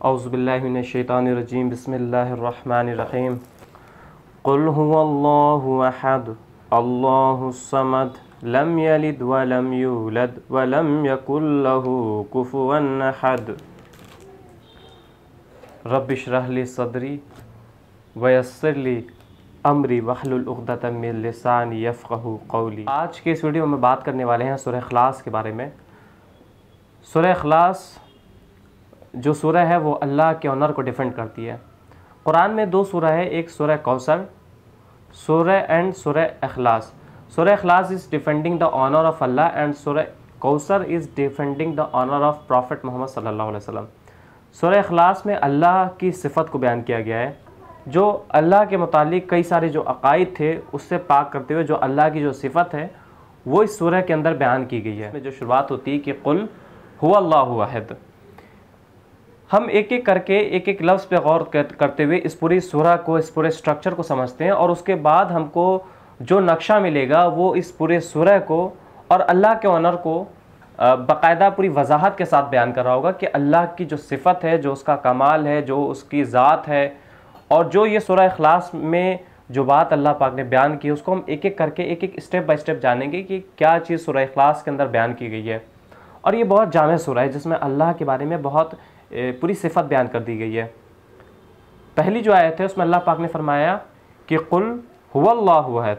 औज़ुबिल्लाहि मिनश्शैतानिर्रजीम बिस्मिल्लाहिर्रहमानिर्रहीम। क़ुल हुवल्लाहु अहद अल्लाहुस्समद लम यलिद व लम यूलद व लम यकुल लहू कुफुवन अहद। रब्बि इश्रह ली सदरी व यस्सिर ली अमरी वहलुल उक़दतम मिन लिसानी यफ़क़हू क़ौली। आज के इस वीडियो में बात करने वाले हैं सूरह इख़लास के बारे में। सूरह इख़लास जो सूरह है वो अल्लाह के ऑनर को डिफेंड करती है। कुरान में दो सूरह है, एक सूरह कौसर सूरह and Surah Ikhlas. Surah Ikhlas is defending the honour of Allah and Surah Kausar is defending the honour of prophet Muhammad सल्लल्लाहु अलैहि वसल्लम। सूरह इख़लास में अल्लाह की सिफ़त को बयान किया गया है, जो अल्लाह के मुतालिक कई सारे जो अक़ाइद थे उससे पाक करते हुए जो अल्लाह की जो सिफ़त है वो इस सूरह के अंदर बयान की गई है। जो शुरुआत होती है कि क़ुल हुवल्लाहु अहद। हम एक एक करके एक एक लफ्ज़ पे गौर करते हुए इस पूरी सूरह को, इस पूरे स्ट्रक्चर को समझते हैं और उसके बाद हमको जो नक्शा मिलेगा वो इस पूरे सूरह को और अल्लाह के ऑनर को बाकायदा पूरी वजाहत के साथ बयान कर रहा होगा कि अल्लाह की जो सिफ़त है, जो उसका कमाल है, जो उसकी ज़ात है और जो ये सूरह इख़लास में जो बात अल्लाह पाक ने बयान की उसको हम एक एक करके एक एक स्टेप बाय स्टेप जानेंगे कि क्या चीज़ सूरह इख़लास के अंदर बयान की गई है। और ये बहुत जामे सूरह है जिसमें अल्लाह के बारे में बहुत पूरी सिफ़त बयान कर दी गई है। पहली जो आयत है उसमें अल्लाह पाक ने फरमाया कि कुल हुवल्लाहु अहद,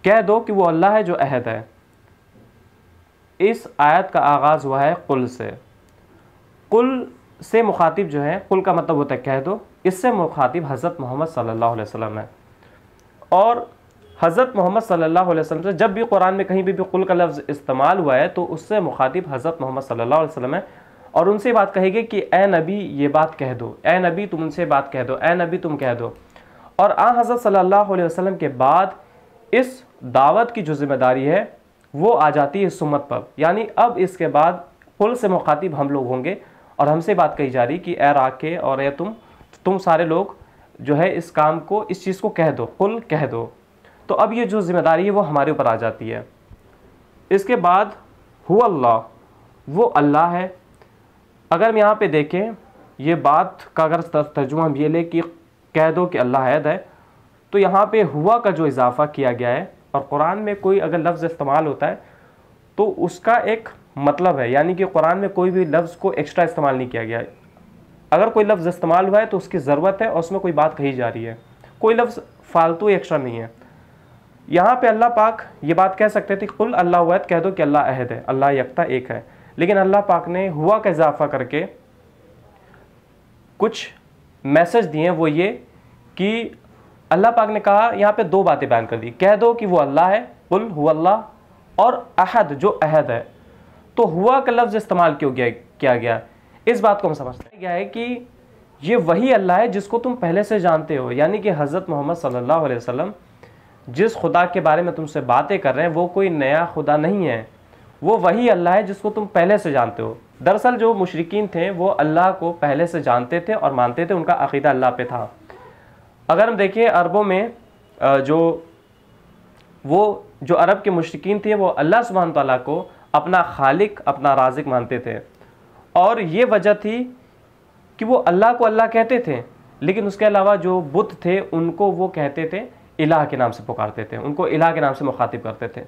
कह दो कि वो अल्लाह है जो अहद है। इस आयत का आगाज़ हुआ है कुल से। कुल से मुखातिब जो है, कुल का मतलब होता है कह दो, इससे मुखातिब हज़रत मोहम्मद सल्लल्लाहु अलैहि वसल्लम है। और हज़रत मोहम्मद सल्लल्लाहु अलैहि वसल्लम से जब भी कुरान में कहीं भी कुल का लफ्ज़ इस्तेमाल हुआ है तो उससे मुखातिब हज़रत मोहम्मद सल्लल्लाहु अलैहि वसल्लम है और उनसे बात कहेगी कि ए नबी ये बात कह दो, ए नबी तुम उनसे बात कह दो, ए नबी तुम कह दो। और हज़रत सल्लल्लाहु अलैहि वसल्लम के बाद इस दावत की जो जिम्मेदारी है वो आ जाती है इस उम्मत पर। यानी अब इसके बाद कुल से मुखातिब हम लोग होंगे और हमसे बात कही जा रही कि ए राके और ए तुम सारे लोग जो है इस काम को, इस चीज़ को कह दो, कुल कह दो। तो अब ये जो जिम्मेदारी है वो हमारे ऊपर आ जाती है। इसके बाद हुवा अल्लाह, वो अल्लाह है। अगर हम यहाँ पे देखें ये बात का अगर तर्जुमा हम ये ले कि कह दो कि अल्लाह अहद है, तो यहाँ पे हुआ का जो इजाफा किया गया है और कुरान में कोई अगर लफ्ज़ इस्तेमाल होता है तो उसका एक मतलब है, यानी कि कुरान में कोई भी लफ्ज़ को एक्स्ट्रा इस्तेमाल नहीं किया गया है। अगर कोई लफ्ज़ इस्तेमाल हुआ है तो उसकी ज़रूरत है और उसमें कोई बात कही जा रही है, कोई लफ्ज़ फालतू एक्स्ट्रा नहीं है। यहाँ पे अल्लाह पाक ये बात कह सकते थे कुल अल्लाह अहद, कह दो कि अल्लाह अहद है, अल्लाह यकता एक है, लेकिन अल्लाह पाक ने हुआ का इजाफा करके कुछ मैसेज दिए। वो ये कि अल्लाह पाक ने कहा, यहाँ पे दो बातें बयान कर दी, कह दो कि वो अल्लाह है, कुल हुवा अल्लाह, और अहद जो अहद है। तो हुआ का लफ्ज़ इस्तेमाल क्यों किया गया, इस बात को हम समझते हैं है कि ये वही अल्लाह है जिसको तुम पहले से जानते हो। यानी कि हज़रत मोहम्मद सल्लल्लाहु अलैहि वसल्लम जिस खुदा के बारे में तुमसे बातें कर रहे हैं वो कोई नया खुदा नहीं है, वो वही अल्लाह है जिसको तुम पहले से जानते हो। दरअसल जो मुशरिकीन थे वो अल्लाह को पहले से जानते थे और मानते थे, उनका अक़ीदा अल्लाह पे था। अगर हम देखें अरबों में जो अरब के मुशरिकीन थे वो अल्लाह सुब्हान तआला को अपना खालिक, अपना राज़िक मानते थे और ये वजह थी कि वो अल्लाह को अल्लाह कहते थे, लेकिन उसके अलावा जो बुत थे उनको वो कहते थे इलाह के नाम से पुकारते थे, उनको इलाह के नाम से मुखातिब करते थे।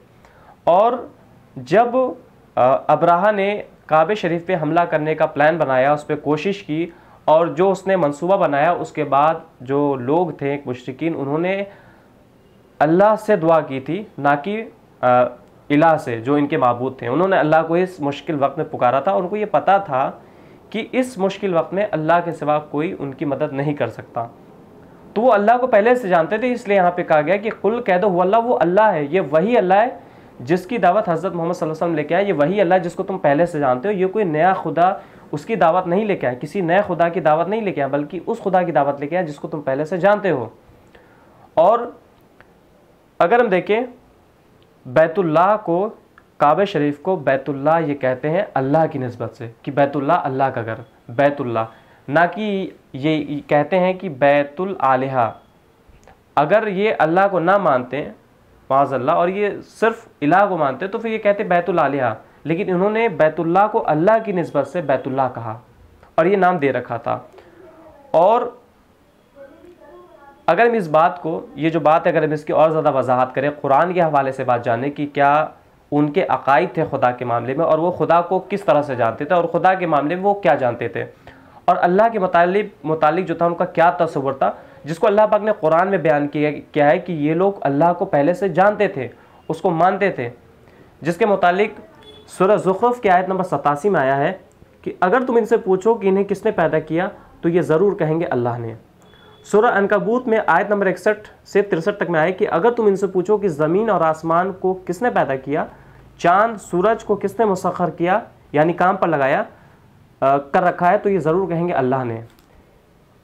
और जब अब्राहा ने काबे शरीफ पे हमला करने का प्लान बनाया, उस पर कोशिश की और जो उसने मंसूबा बनाया, उसके बाद जो लोग थे मुशरिकीन उन्होंने अल्लाह से दुआ की थी, ना कि इलाह से जो इनके माबूद थे। उन्होंने अल्लाह को इस मुश्किल वक्त में पुकारा था और उनको ये पता था कि इस मुश्किल वक्त में अल्लाह के सिवा कोई उनकी मदद नहीं कर सकता। तो वो अल्लाह को पहले से जानते थे, इसलिए यहाँ पे कहा गया कि कुल कह दो हुवा अल्लाह, वो अल्लाह है, ये वही अल्लाह है जिसकी दावत हज़रत मोहम्मद सल्लल्लाहु अलैहि वसल्लम लेके आए। ये वही अल्लाह जिसको तुम पहले से जानते हो। ये कोई नया खुदा उसकी दावत नहीं लेके आए, किसी नए खुदा की दावत नहीं लेके आए, बल्कि उस खुदा की दावत लेके आए जिसको तुम पहले से जानते हो। और अगर हम देखें बैतुल्लाह को, काबे शरीफ को बैतुल्लाह ये कहते हैं अल्लाह की निस्बत से कि बैतुल्लाह अल्लाह का घर, बैतुल्लाह, ना कि ये कहते हैं कि बैतुल आलिहा। अगर ये अल्लाह को ना मानते हैं माज़अल्लाह और ये सिर्फ इलाह को मानते तो फिर ये कहते बैतुल आलिहा, लेकिन इन्होंने बैतुल्लाह को अल्लाह की निस्बत से बैतुल्लाह कहा और ये नाम दे रखा था। और अगर हम इस बात को, ये जो बात है, अगर हम इसकी और ज़्यादा वजाहत करें, कुरान के हवाले से बात जाने की, क्या उनके अकायद थे खुदा के मामले में, और वो खुदा को किस तरह से जानते थे, और खुदा के मामले में वो क्या जानते थे, और अल्लाह के मुतालिक जो था उनका क्या तस्वुर था, जिसको अल्लाह पाक ने कुरान में बयान किया है कि ये लोग अल्लाह को पहले से जानते थे, उसको मानते थे। जिसके मुतालिक सूरह ज़ुख़रुफ़ की आयत नंबर 87 में आया है कि अगर तुम इनसे पूछो कि इन्हें किसने पैदा किया तो ये ज़रूर कहेंगे अल्लाह ने। सूरह अनकबूत में आयत नंबर 61 से 63 तक में आया कि अगर तुम इनसे पूछो कि ज़मीन और आसमान को किसने पैदा किया, चाँद सूरज को किसने मुसख्खर किया, यानी काम पर लगाया कर रखा है, तो ये ज़रूर कहेंगे अल्लाह ने।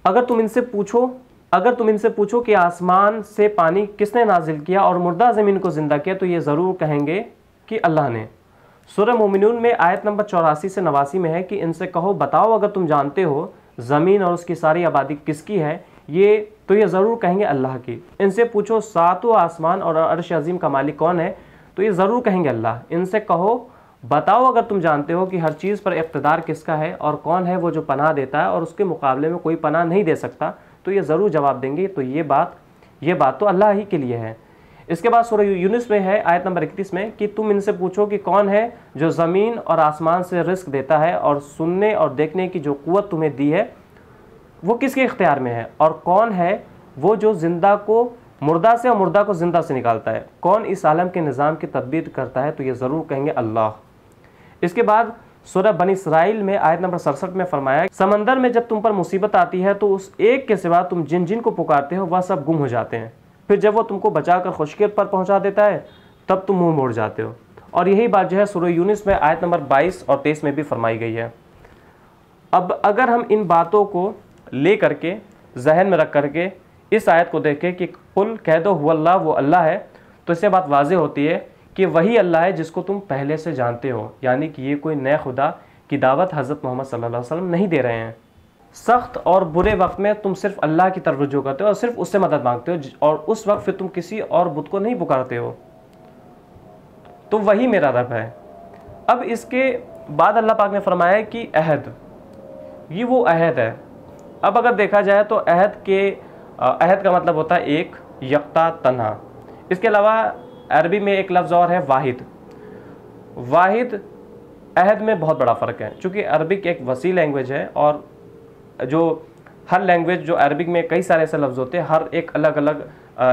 अगर तुम इनसे पूछो कि आसमान से पानी किसने नाजिल किया और मुर्दा ज़मीन को ज़िंदा किया, तो ये ज़रूर कहेंगे कि अल्लाह ने। सूरह मोमिनून में आयत नंबर 84 से 89 में है कि इनसे कहो बताओ अगर तुम जानते हो ज़मीन और उसकी सारी आबादी किसकी है, तो ये ज़रूर कहेंगे अल्लाह की। इनसे पूछो सातों आसमान और अर्श अज़ीम का मालिक कौन है, तो ये ज़रूर कहेंगे अल्लाह। इनसे कहो बताओ अगर तुम जानते हो कि हर चीज़ पर इक़्तिदार किसका है और कौन है वो जो पनाह देता है और उसके मुकाबले में कोई पनाह नहीं दे सकता, तो ये ज़रूर जवाब देंगे तो ये बात तो अल्लाह ही के लिए है। इसके बाद सूरह यूनुस में है आयत नंबर 31 में कि तुम इनसे पूछो कि कौन है जो ज़मीन और आसमान से रिस्क देता है और सुनने और देखने की जो क़ुव्वत तुम्हें दी है वो किसके इख्तियार में है, और कौन है वो जो ज़िंदा को मुर्दा से और मुर्दा को ज़िंदा से निकालता है, कौन इस आलम के निज़ाम की तदबीर करता है, तो ये ज़रूर कहेंगे अल्लाह। इसके बाद सूरह बनी इसराइल में आयत नंबर 67 में फरमाया समंदर में जब तुम पर मुसीबत आती है तो उस एक के सिवा तुम जिन जिन को पुकारते हो वह सब गुम हो जाते हैं, फिर जब वो तुमको बचाकर खुशकी पर पहुंचा देता है तब तुम मुंह मोड़ जाते हो। और यही बात जो है सूरह यूनुस में आयत नंबर 22 और 23 में भी फरमाई गई है। अब अगर हम इन बातों को ले करके जहन में रख करके इस आयत को देखें कि कुल कह दो हुवल्लाह, वो अल्लाह है, तो इससे बात वाज़ेह होती है कि वही अल्लाह है जिसको तुम पहले से जानते हो, यानी कि ये कोई नए खुदा की दावत हज़रत मोहम्मद सल्लल्लाहु अलैहि वसल्लम नहीं दे रहे हैं। सख्त और बुरे वक्त में तुम सिर्फ अल्लाह की तरफ रुजू करते हो और सिर्फ उससे मदद मांगते हो, और उस वक्त फिर तुम किसी और बुत को नहीं पुकारते हो, तो वही मेरा रब है। अब इसके बाद अल्लाह पाक ने फरमाया कि अहद, ये वो अहद है। अब अगर देखा जाए तो अहद का मतलब होता है एक, यकता, तन्हा। इसके अलावा अरबी में एक लफ्ज़ और है वाहिद। अहद में बहुत बड़ा फ़र्क है, चूँकि अरबिक एक वसी लैंग्वेज है और जो हर लैंग्वेज जो अरबिक में कई सारे ऐसे लफ्ज़ होते हैं, हर एक अलग अलग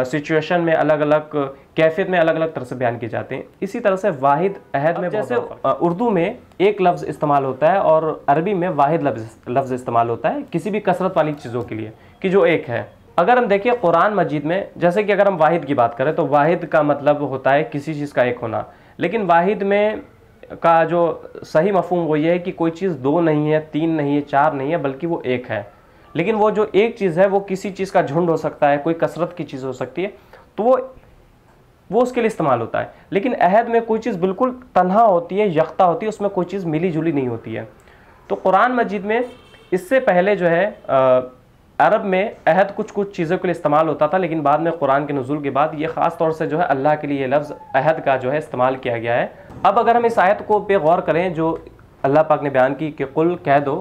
सिचुएशन में, अलग अलग कैफियत में अलग अलग तरह से बयान किए जाते हैं। इसी तरह से वाहिद अहद में, जैसे उर्दू में एक लफ्ज़ इस्तेमाल होता है और अरबी में वाहिद लफ्ज़ इस्तेमाल होता है किसी भी कसरत वाली चीज़ों के लिए कि जो एक है। अगर हम देखें कुरान मजीद में, जैसे कि अगर हम वाहिद की बात करें तो वाहिद का मतलब होता है किसी चीज़ का एक होना, लेकिन वाहिद में का जो सही मफहूम वो ये है कि कोई चीज़ दो नहीं है, तीन नहीं है, चार नहीं है, बल्कि वो एक है। लेकिन वो जो एक चीज़ है वो किसी चीज़ का झुंड हो सकता है, कोई कसरत की चीज़ हो सकती है, तो वो उसके लिए इस्तेमाल होता है। लेकिन अहद में कोई चीज़ बिल्कुल तन्हा होती है, यकता होती है, उसमें कोई चीज़ मिली जुली नहीं होती है। तो कुरान मजीद में इससे पहले जो है अरब में अहद कुछ चीज़ों के लिए इस्तेमाल होता था, लेकिन बाद में कुरान के नुज़ूल के बाद ये ख़ास तौर से जो है अल्लाह के लिए ये लफ्ज़ अहद का जो है इस्तेमाल किया गया है। अब अगर हम इस आयत को पे गौर करें जो अल्लाह पाक ने बयान की कि कुल कह दो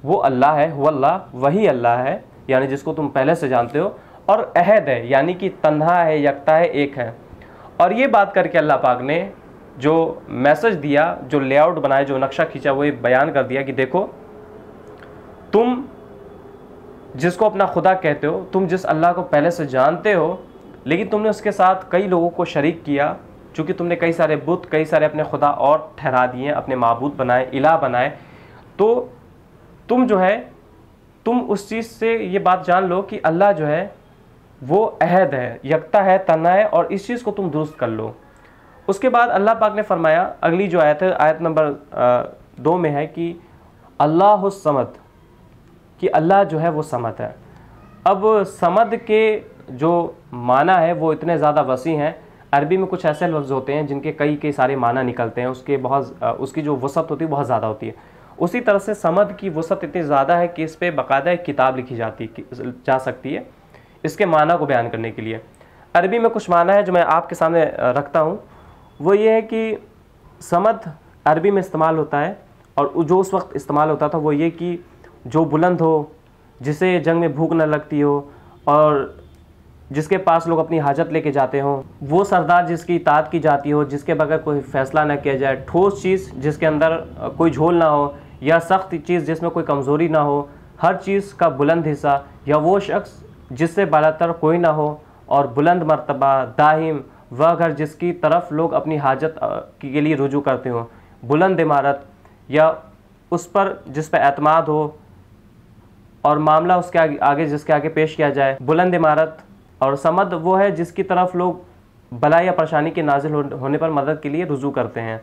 वो अल्लाह है, हुवल्लाह, वही अल्लाह है, यानी जिसको तुम पहले से जानते हो, और अहद है यानी कि तन्हा है, यकता है, एक है। और ये बात करके अल्लाह पाक ने जो मैसेज दिया, जो लेआउट बनाया, जो नक्शा खींचा, वो ये बयान कर दिया कि देखो तुम जिसको अपना खुदा कहते हो, तुम जिस अल्लाह को पहले से जानते हो, लेकिन तुमने उसके साथ कई लोगों को शरीक किया, चूँकि तुमने कई सारे बुत, कई सारे अपने खुदा और ठहरा दिए, अपने माबूद बनाए, इलाह बनाए, तो तुम जो है तुम उस चीज़ से ये बात जान लो कि अल्लाह जो है वो अहद है, यकता है, तन्हा है, और इस चीज़ को तुम दुरुस्त कर लो। उसके बाद अल्लाह पाक ने फरमाया, अगली जो आयत है, आयत नंबर 2 में है कि अल्लाहुस समद, कि अल्लाह जो है वो समद है। अब समद के जो माना है वो इतने ज़्यादा वसी हैं। अरबी में कुछ ऐसे लफ्ज़ होते हैं जिनके कई सारे माना निकलते हैं, उसकी जो वसत होती है बहुत ज़्यादा होती है। उसी तरह से समद की वसत इतनी ज़्यादा है कि इस पर बाकायदा एक किताब लिखी जा सकती है इसके माना को बयान करने के लिए। अरबी में कुछ माना है जो मैं आपके सामने रखता हूँ, वो ये है कि समद अरबी में इस्तेमाल होता है, और जो उस वक्त इस्तेमाल होता था वो ये कि जो बुलंद हो, जिसे जंग में भूख न लगती हो और जिसके पास लोग अपनी हाजत लेके जाते हों, वो सरदार जिसकी इताअत की जाती हो, जिसके बगैर कोई फ़ैसला ना किया जाए, ठोस चीज़ जिसके अंदर कोई झोल ना हो, या सख्त चीज़ जिसमें कोई कमज़ोरी ना हो, हर चीज़ का बुलंद हिस्सा, या वो शख्स जिससे बालातर कोई ना हो और बुलंद मर्तबा दाहिम, वह घर जिसकी तरफ लोग अपनी हाजत के लिए रुजू करते हों, बुलंद इमारत, या उस पर जिस पर एतमाद हो और मामला उसके आगे जिसके आगे पेश किया जाए, बुलंद इमारत। और समद वो है जिसकी तरफ लोग बला या परेशानी के नाजिल होने पर मदद के लिए रुजू करते हैं।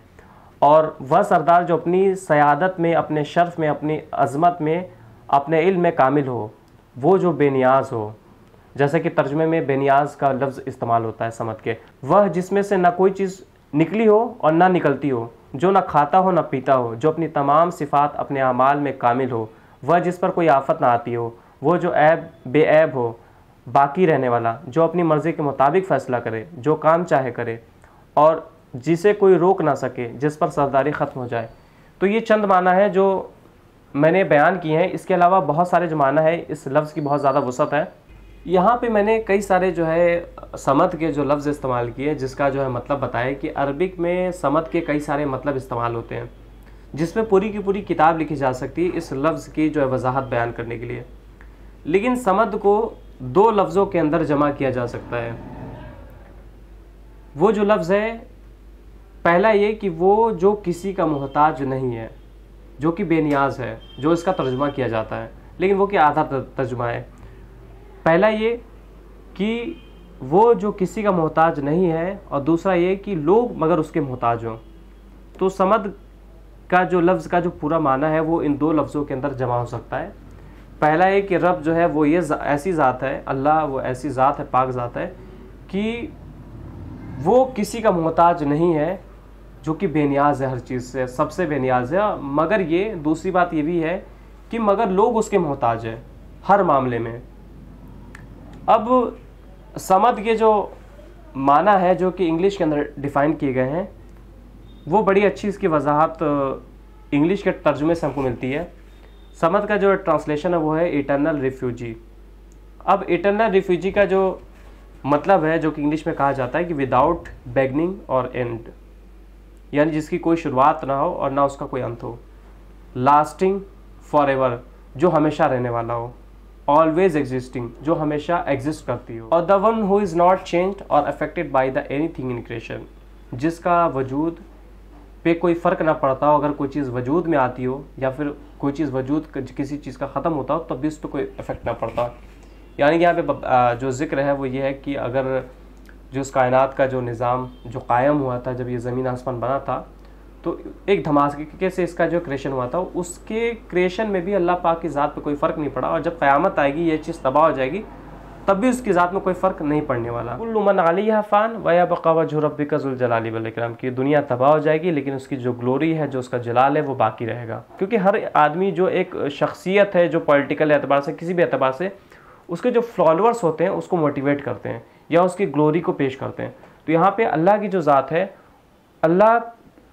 और वह सरदार जो अपनी सयादत में, अपने शर्फ में, अपनी अज़मत में, अपने इल्म में कामिल हो, वो जो बेनियाज़ हो, जैसे कि तर्जुमे में बेनियाज का लफ्ज़ इस्तेमाल होता है समद के, वह जिसमें से ना कोई चीज़ निकली हो और ना निकलती हो, जो ना खाता हो ना पीता हो, जो अपनी तमाम सिफ़ात अपने अमाल में कामिल हो, वह जिस पर कोई आफत ना आती हो, वो जो ऐब बेऐब हो, बाकी रहने वाला, जो अपनी मर्ज़ी के मुताबिक फ़ैसला करे, जो काम चाहे करे और जिसे कोई रोक ना सके, जिस पर सरदारी ख़त्म हो जाए। तो ये चंद माना है जो मैंने बयान किए हैं। इसके अलावा बहुत सारे जो माना है, इस लफ्ज़ की बहुत ज़्यादा वसअत है। यहाँ पे मैंने कई सारे जो है समद के जो लफ्ज़ इस्तेमाल किए, जिसका जो है मतलब बताया कि अरबिक में समद के कई सारे मतलब इस्तेमाल होते हैं, जिसमें पूरी की पूरी किताब लिखी जा सकती है इस लफ्ज़ की जो है वजाहत बयान करने के लिए। लेकिन समद को दो लफ्ज़ों के अंदर जमा किया जा सकता है। वो जो लफ्ज़ है, पहला ये कि वो जो किसी का मोहताज नहीं है, जो कि बेनियाज है, जो इसका तर्जुमा किया जाता है। लेकिन वो क्या आधा तर्जुमा है। पहला ये कि वो जो किसी का मोहताज नहीं है, और दूसरा ये कि लोग मगर उसके मोहताज हों। तो समद का जो लफ्ज़ का जो पूरा माना है वो इन दो लफ्ज़ों के अंदर जमा हो सकता है। पहला है कि रब जो है वो ये ऐसी ज़ात है, अल्लाह वो ऐसी ज़ात है, पाक ज़ात है कि वो किसी का मोहताज नहीं है, जो कि बेनियाज है, हर चीज़ से सबसे बेनियाज है। मगर ये दूसरी बात ये भी है कि मगर लोग उसके मोहताज हैं हर मामले में। अब समद के जो माना है जो कि इंग्लिश के अंदर डिफ़ाइन किए गए हैं, वो बड़ी अच्छी इसकी वजाहत इंग्लिश के तर्जुमे से हमको मिलती है। समद का जो ट्रांसलेशन है वो है इटर्नल रिफ्यूजी। अब इटर्नल रिफ्यूजी का जो मतलब है, जो कि इंग्लिश में कहा जाता है कि विदाउट बिगिनिंग और एंड, यानी जिसकी कोई शुरुआत ना हो और ना उसका कोई अंत हो। लास्टिंग फॉरएवर, जो हमेशा रहने वाला हो। ऑलवेज एग्जिस्टिंग, जो हमेशा एग्जिस्ट करती हो। और the one who is not changed or affected by the anything in creation, जिसका वजूद पे कोई फ़र्क ना पड़ता हो। अगर कोई चीज़ वजूद में आती हो या फिर कोई चीज़ वजूद किसी चीज़ का ख़त्म होता हो, तब भी उस पर कोई इफ़ेक्ट ना पड़ता। यानी कि यहाँ पे जो ज़िक्र है वो ये है कि अगर जो इस कायनात का जो निज़ाम जो कायम हुआ था, जब ये ज़मीन आसमान बना था, तो एक धमाके से इसका जो क्रिएशन हुआ था, उसके क्रिएशन में भी अल्लाह पाक की ज़ात पे कोई फ़र्क नहीं पड़ा। और जब क़यामत आएगी, ये चीज़ तबाह हो जाएगी, तब भी उसकी ज़ात में कोई फ़र्क नहीं पड़ने वाला। कुल्लु मन अलैहा फ़ान व यबक़ा वजहु रब्बिका ज़ुल जलाली वल इकराम, की दुनिया तबाह हो जाएगी लेकिन उसकी जो ग्लोरी है, जो उसका जलाल है, वो बाकी रहेगा। क्योंकि हर आदमी जो एक शख्सियत है, जो पॉलिटिकल एतबार से, किसी भी एतबार से, उसके जो फॉलोअर्स होते हैं उसको मोटिवेट करते हैं या उसकी ग्लोरी को पेश करते हैं। तो यहाँ पर अल्लाह की जो ज़ात है, अल्लाह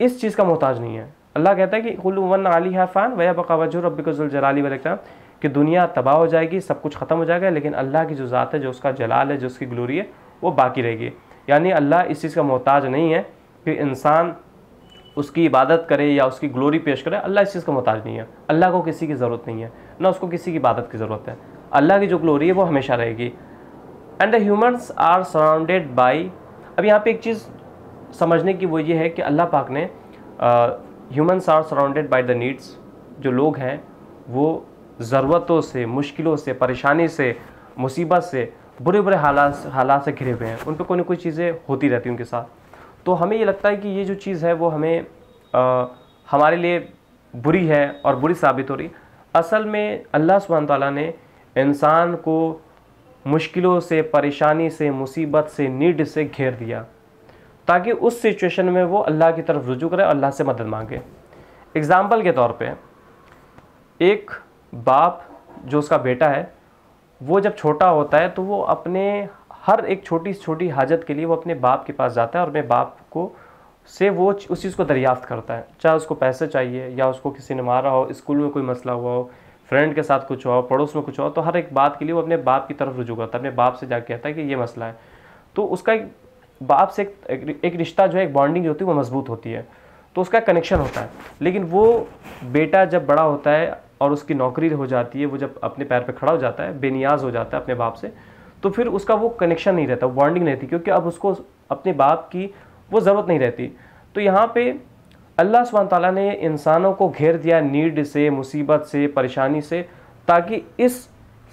इस चीज़ का मोहताज नहीं है। अल्लाह कहता है कि कुल्लु मन अलैहा फ़ान व यबक़ा वजहु रब्बिका ज़ुल जलाली वल इकराम, कि दुनिया तबाह हो जाएगी, सब कुछ ख़त्म हो जाएगा, लेकिन अल्लाह की जो ज़ात है, जो उसका जलाल है, जो उसकी ग्लोरी है, वो बाकी रहेगी। यानी अल्लाह इस चीज़ का मोहताज नहीं है कि इंसान उसकी इबादत करे या उसकी ग्लोरी पेश करे। अल्लाह इस चीज़ का मोहताज नहीं है। अल्लाह को किसी की ज़रूरत नहीं है, ना उसको किसी की इबादत की ज़रूरत है। अल्लाह की जो ग्लोरी है वो हमेशा रहेगी। And the humans are surrounded by, अब यहाँ पर एक चीज़ समझने की वो ये है कि अल्लाह पाक ने humans are surrounded by the needs, जो लोग हैं वो ज़रूरतों से, मुश्किलों से, परेशानी से, मुसीबत से, बुरे बुरे हालात से घिरे हुए हैं। उन पर कोई ना कोई चीज़ें होती रहती हैं उनके साथ। तो हमें ये लगता है कि ये जो चीज़ है वो हमें हमारे लिए बुरी है और बुरी साबित हो रही। असल में अल्लाह सुब्हान तआला ने इंसान को मुश्किलों से, परेशानी से, मुसीबत से, नीड से घेर दिया, ताकि उस सिचुएशन में वो अल्लाह की तरफ रुजू करे और अल्लाह से मदद मांगे। एग्ज़ाम्पल के तौर पे, एक बाप जो उसका बेटा है, वो जब छोटा होता है तो वो अपने हर एक छोटी छोटी हाजत के लिए वो अपने बाप के पास जाता है और अपने बाप को से वो उस चीज़ को दरियाफ्त करता है। चाहे उसको पैसे चाहिए, या उसको किसी ने मारा हो, स्कूल में कोई मसला हुआ हो, फ्रेंड के साथ कुछ हो, पड़ोस में कुछ हो, तो हर एक बात के लिए वो अपने बाप की तरफ रुजू करता है, अपने बाप से जाके कहता है कि ये मसला है। तो उसका एक बाप से एक रिश्ता जो है, एक बॉन्डिंग जो होती है वो मजबूत होती है, तो उसका कनेक्शन होता है। लेकिन वो बेटा जब बड़ा होता है और उसकी नौकरी हो जाती है, वो जब अपने पैर पे खड़ा हो जाता है, बेनियाज हो जाता है अपने बाप से, तो फिर उसका वो कनेक्शन नहीं रहता, वो बॉन्डिंग नहीं रहती, क्योंकि अब उसको अपने बाप की वो ज़रूरत नहीं रहती। तो यहाँ पे अल्लाह सुब्हान ताला ने इंसानों को घेर दिया नीड से, मुसीबत से, परेशानी से, ताकि इस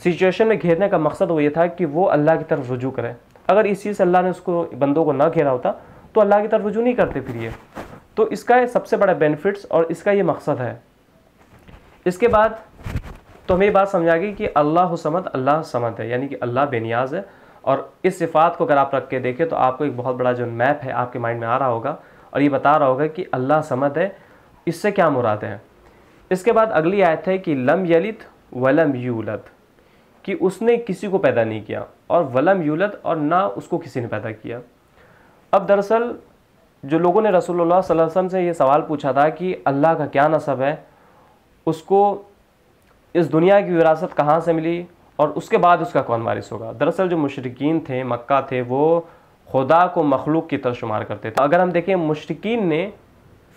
सिचुएशन में घेरने का मकसद वो ये था कि वो अल्लाह की तरफ रुजू करें। अगर इस चीज़ से अल्लाह ने उसको बंदों को ना घेरा होता तो अल्लाह की तरफ रुजू नहीं करते फिर ये। तो इसका सबसे बड़ा बेनिफिट्स और इसका ये मकसद है। इसके बाद तो हमें ये बात समझ आ गई कि अल्लाह समद है, यानी कि अल्लाह बेनियाज है। और इस सिफ़ात को अगर आप रख के देखें तो आपको एक बहुत बड़ा जो मैप है आपके माइंड में आ रहा होगा और ये बता रहा होगा कि अल्लाह समद है, इससे क्या मुराद है। इसके बाद अगली आयत है कि लम यलिद वलम यूलद, कि उसने किसी को पैदा नहीं किया, और वलम यूलद, और ना उसको किसी ने पैदा किया। अब दरअसल जो लोगों ने रसूलुल्लाह सल्लल्लाहु अलैहि वसल्लम से ये सवाल पूछा था कि अल्लाह का क्या नसब है, उसको इस दुनिया की विरासत कहाँ से मिली, और उसके बाद उसका कौन वारिस होगा। दरअसल जो मुशरिकीन थे, मक्का थे, वो खुदा को मखलूक की तरह शुमार करते थे। अगर हम देखें, मुशरिकीन ने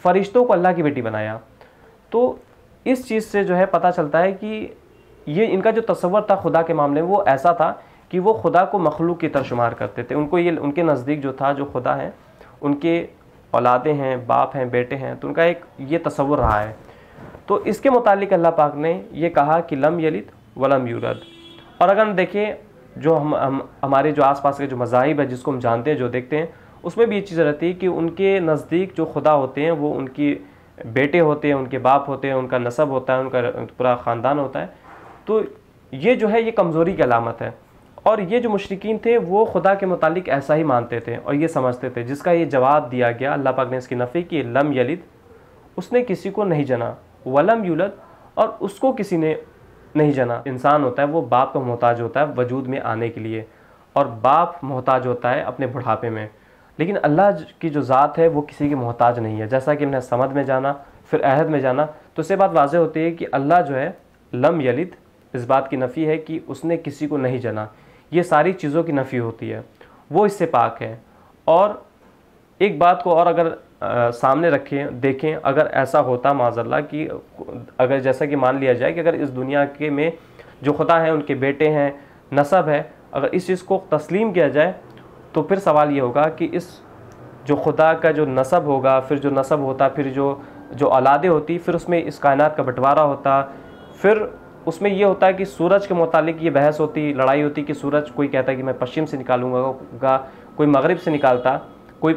फ़रिश्तों को अल्लाह की बेटी बनाया, तो इस चीज़ से जो है पता चलता है कि ये इनका जो तसव्वुर था खुदा के मामले में वो ऐसा था कि वो खुदा को मखलूक की तरह शुमार करते थे। उनको ये, उनके नज़दीक जो था, जो खुदा हैं, उनके औलादे हैं, बाप हैं, बेटे हैं, तो उनका एक ये तसव्वुर रहा है। तो इसके मुतालिक अल्लाह पाक ने ये कहा कि लम यलिद वलम यूलद। और अगर हम देखें, जो हमारे जो आसपास के जो मज़ाहिब है, जिसको हम जानते हैं, जो देखते हैं, उसमें भी ये चीज़ रहती है कि उनके नज़दीक जो खुदा होते हैं वो उनकी बेटे होते हैं, उनके बाप होते हैं, उनका नसब होता है, उनका पूरा ख़ानदान होता है। तो ये जो है ये कमज़ोरी की अलामत है। और ये जो मुशरिकीन थे वो खुदा के मुतालिक ऐसा ही मानते थे और ये समझते थे, जिसका ये जवाब दिया गया, अल्लाह पाक ने इसकी नफ़ी की, लम यलिद, उसने किसी को नहीं जना, वलम यूलद, और उसको किसी ने नहीं जना। इंसान होता है वो बाप का मोहताज होता है वजूद में आने के लिए, और बाप मोहताज होता है अपने बुढ़ापे में। लेकिन अल्लाह की जो ज़ात है वो किसी की मोहताज नहीं है। जैसा कि हमने समद में जाना, फिर अहद में जाना, तो इससे बात वाज़ेह होती है कि अल्लाह जो है लम यलिद, इस बात की नफ़ी है कि उसने किसी को नहीं जना। ये सारी चीज़ों की नफ़ी होती है, वो इससे पाक है। और एक बात को और अगर सामने रखें, देखें, अगर ऐसा होता माज़अल्लाह कि अगर जैसा कि मान लिया जाए कि अगर इस दुनिया के में जो खुदा हैं उनके बेटे हैं, नसब है, अगर इस चीज़ को तस्लीम किया जाए, तो फिर सवाल ये होगा कि इस जो खुदा का जो नसब होगा, फिर जो नसब होता, फिर जो औलादे होती, फिर उसमें इस कायनात का बंटवारा होता, फिर उसमें ये होता है कि सूरज के मुतालिक ये बहस होती, लड़ाई होती कि सूरज, कोई कहता है कि मैं पश्चिम से निकालूंगा, कोई मगरिब से निकालता, कोई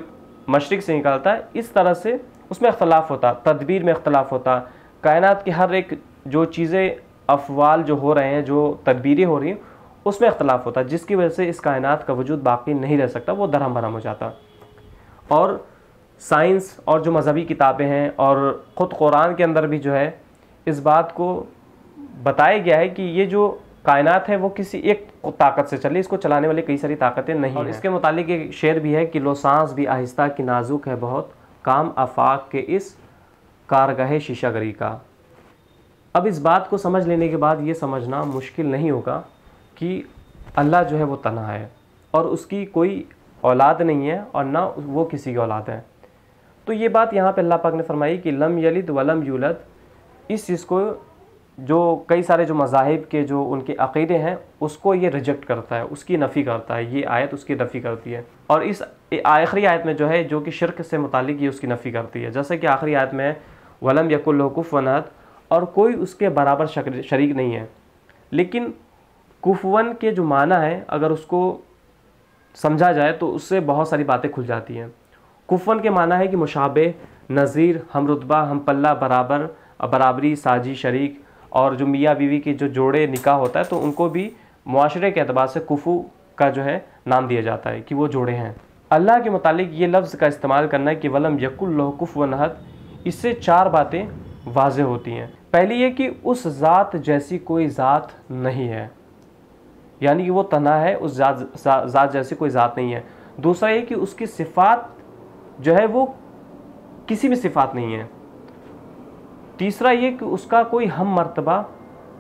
मशरिक से निकालता है। इस तरह से उसमें इख्तलाफ होता, तदबीर में इख्तलाफ होता, कायनात की हर एक जो चीज़ें, अफ़वाल जो हो रहे हैं, जो तदबीरें हो रही हैं, उसमें इख्तलाफ होता, जिसकी वजह से इस कायनात का वजूद बाकी नहीं रह सकता, वो दरहम भरम हो जाता। और साइंस और जो मज़हबी किताबें हैं और ख़ुद कुरान के अंदर भी जो है इस बात को बताया गया है कि ये जो कायनात है वो किसी एक ताकत से चले, इसको चलाने वाली कई सारी ताकतें नहीं हैं। और इसके मुतालिक एक शेर भी है कि लो सांस भी आहिस्ता की नाजुक है बहुत, काम आफाक के इस कारगह शीशागरी का। अब इस बात को समझ लेने के बाद ये समझना मुश्किल नहीं होगा कि अल्लाह जो है वो तन्हा है और उसकी कोई औलाद नहीं है और ना वो किसी की औलाद है। तो ये बात यहाँ पे अल्लाह पाक ने फरमाई कि लम यलिद वलम यूलद, इस चीज़ को जो कई सारे जो मज़ाहिब के जो उनके अक़ीदे हैं उसको ये रिजेक्ट करता है, उसकी नफ़ी करता है। ये आयत उसकी नफ़ी करती है। और इस आखिरी आयत में जो है, जो कि शिर्क से मुतालिक, ये उसकी नफ़ी करती है। जैसे कि आखिरी आयत में वलम यकुल लहू कुफुवन अहद, और कोई उसके बराबर शरीक नहीं है। लेकिन कुफुवन के जो माना है, अगर उसको समझा जाए तो उससे बहुत सारी बातें खुल जाती हैं। कुफुवन के माना है कि मुशाबे, नज़ीर, हम रुतबा, हम पल्ला, बराबर, बराबरी, साजी, शरीक। और जो मियाँ बीवी के जो जोड़े निकाह होता है तो उनको भी मुआशरे के एतबार से कुफू का जो है नाम दिया जाता है कि वो जोड़े हैं। अल्लाह के मुतालिक ये लफ्ज़ का इस्तेमाल करना है कि वलम यकुल लहू कुफुवन अहद, इससे चार बातें वाज़ेह होती हैं। पहली ये कि उस ज़ात जैसी कोई ज़ात नहीं है, यानी कि वो तन्हा है, उस ज़ात जैसी कोई ज़ात नहीं है। दूसरा ये कि उसकी सिफ़ात जो है वो किसी भी सिफ़ात नहीं है। तीसरा ये कि उसका कोई हम मर्तबा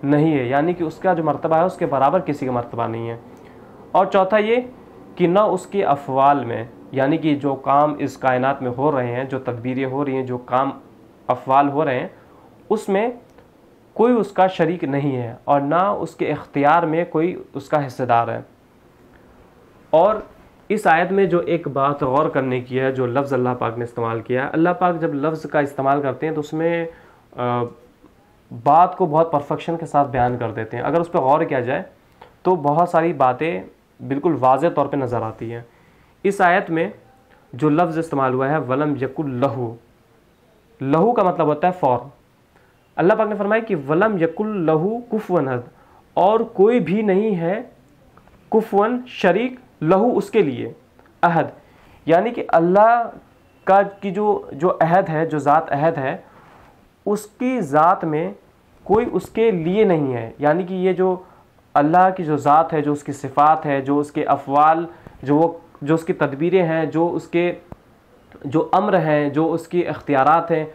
नहीं है, यानी कि उसका जो मर्तबा है उसके बराबर किसी का मर्तबा नहीं है। और चौथा ये कि ना उसके अफ़वाल में, यानी कि जो काम इस कायनात में हो रहे हैं, जो तदबीरें हो रही हैं, जो काम अफ़वाल हो रहे हैं, उसमें कोई उसका शरीक नहीं है और ना उसके इख्तियार में कोई उसका हिस्सेदार है। और इस आयत में जो एक बात गौर करने की है, जो लफ्ज़ अल्लाह पाक ने इस्तेमाल किया है, अल्लाह पाक जब लफ्ज़ का इस्तेमाल करते हैं तो उसमें बात को बहुत परफेक्शन के साथ बयान कर देते हैं। अगर उस पर गौर किया जाए तो बहुत सारी बातें बिल्कुल वाज़ेह तौर पे नज़र आती हैं। इस आयत में जो लफ्ज़ इस्तेमाल हुआ है वलम यकुल लहू, लहू का मतलब होता है फौर। अल्लाह पाक ने फरमाया कि वलम यकुल लहू कुफुवन अहद, और कोई भी नहीं है कुफुवन शरीक लहू उसके लिए अहद, यानी कि अल्लाह का की जो अहद है, जो ज़ात अहद है, उसकी ज़ात में कोई उसके लिए नहीं है। यानी कि ये जो अल्लाह की जो ज़ात है, जो उसकी सिफ़ात है, जो उसके अफ़वाल, जो उसकी तदबीरें हैं, जो उसके जो अम्र हैं, जो उसकी इख्तियारात हैं,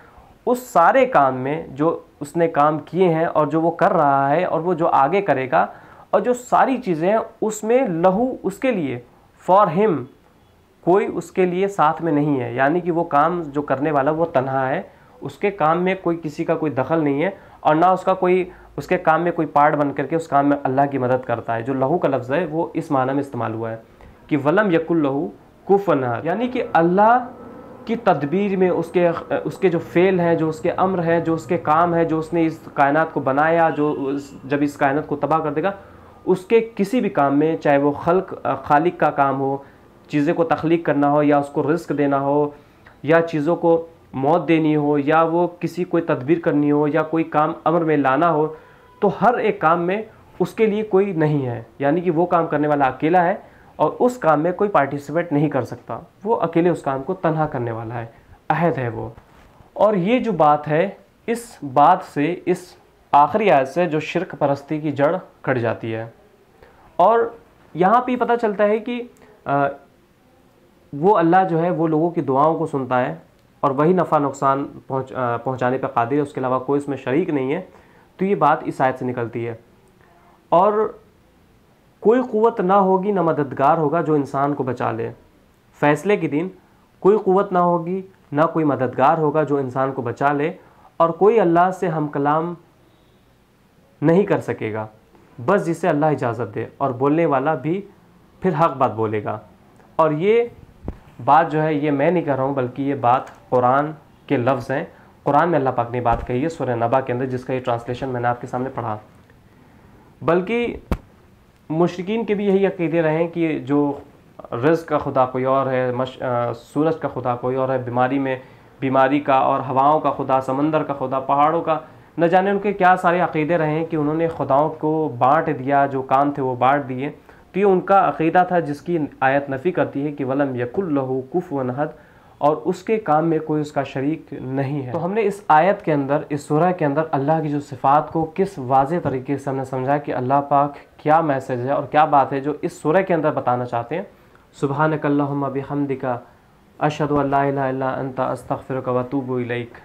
उस सारे काम में जो उसने काम किए हैं और जो वो कर रहा है और वो जो आगे करेगा, और जो सारी चीज़ें हैं उसमें लहू उसके लिए, फॉर हिम, कोई उसके लिए साथ में नहीं है। यानी कि वो काम जो करने वाला वो तन्हा है, उसके काम में कोई किसी का कोई दखल नहीं है और ना उसका कोई उसके काम में कोई पार्ट बन करके उस काम में अल्लाह की मदद करता है। जो लहू का लफ्ज़ है वो इस माना में इस्तेमाल हुआ है कि वलम यकुल लहू कुफुवन अहद, यानी कि अल्लाह की तदबीर में उसके जो फ़ेल हैं, जो उसके अम्र है, जो उसके काम है, जो उसने इस कायनात को बनाया, जो जब इस कायनात को तबाह कर देगा, उसके किसी भी काम में, चाहे वो खालिक का काम हो, चीज़ें को तख्लीक करना हो, या उसको रिस्क देना हो, या चीज़ों को मौत देनी हो, या वो किसी कोई तदबीर करनी हो, या कोई काम अमर में लाना हो, तो हर एक काम में उसके लिए कोई नहीं है। यानी कि वो काम करने वाला अकेला है और उस काम में कोई पार्टिसिपेट नहीं कर सकता, वो अकेले उस काम को तन्हा करने वाला है, अहद है वो। और ये जो बात है, इस बात से, इस आखिरी आयत से जो शिरक परस्ती की जड़ कट जाती है। और यहाँ पे पता चलता है कि वो अल्लाह जो है वो लोगों की दुआओं को सुनता है और वही नफ़ा नुकसान पहुँचाने पर कादिर है, उसके अलावा कोई इसमें शरीक नहीं है। तो ये बात इस आयत से निकलती है। और कोई क़ुव्वत ना होगी, ना मददगार होगा जो इंसान को बचा ले। फ़ैसले के दिन कोई क़ुव्वत ना होगी, ना कोई मददगार होगा जो इंसान को बचा ले, और कोई अल्लाह से हम कलाम नहीं कर सकेगा, बस जिसे अल्लाह इजाज़त दे, और बोलने वाला भी फिर हक़ बात बोलेगा। और ये बात जो है ये मैं नहीं कह रहा हूँ, बल्कि ये बात कुरान के लफ्ज़ हैं। कुरान में अल्लाह पाक ने बात कही है सूरह नबा के अंदर, जिसका ये ट्रांसलेशन मैंने आपके सामने पढ़ा। बल्कि मुशरिकीन के भी यही अक़ीदे रहे हैं कि जो रिज़्क़ का खुदा कोई और है, सूरज का खुदा कोई और है, बीमारी का और हवाओं का खुदा, समंदर का खुदा, पहाड़ों का, न जाने उनके क्या सारे अक़ीदे रहे हैं कि उन्होंने खुदाओं को बांट दिया, जो काम थे वो बांट दिए। तो ये उनका अक़ीदा था, जिसकी आयत नफ़ी करती है कि वलम यकुल लहू कुफुवन अहद, और उसके काम में कोई उसका शरीक नहीं है। तो हमने इस आयत के अंदर, इस सूरह के अंदर अल्लाह की जो सिफ़ात को किस वाज़ेह तरीके से हमने समझा कि अल्लाह पाक क्या मैसेज है और क्या बात है जो इस सूरह के अंदर बताना चाहते हैं। सुब्हानक अल्लाहुम्मा बिहम्दिका अशहदु अल्ला इलाहा इल्ला अंता अस्तगफिरुका व अतूबु इलैक।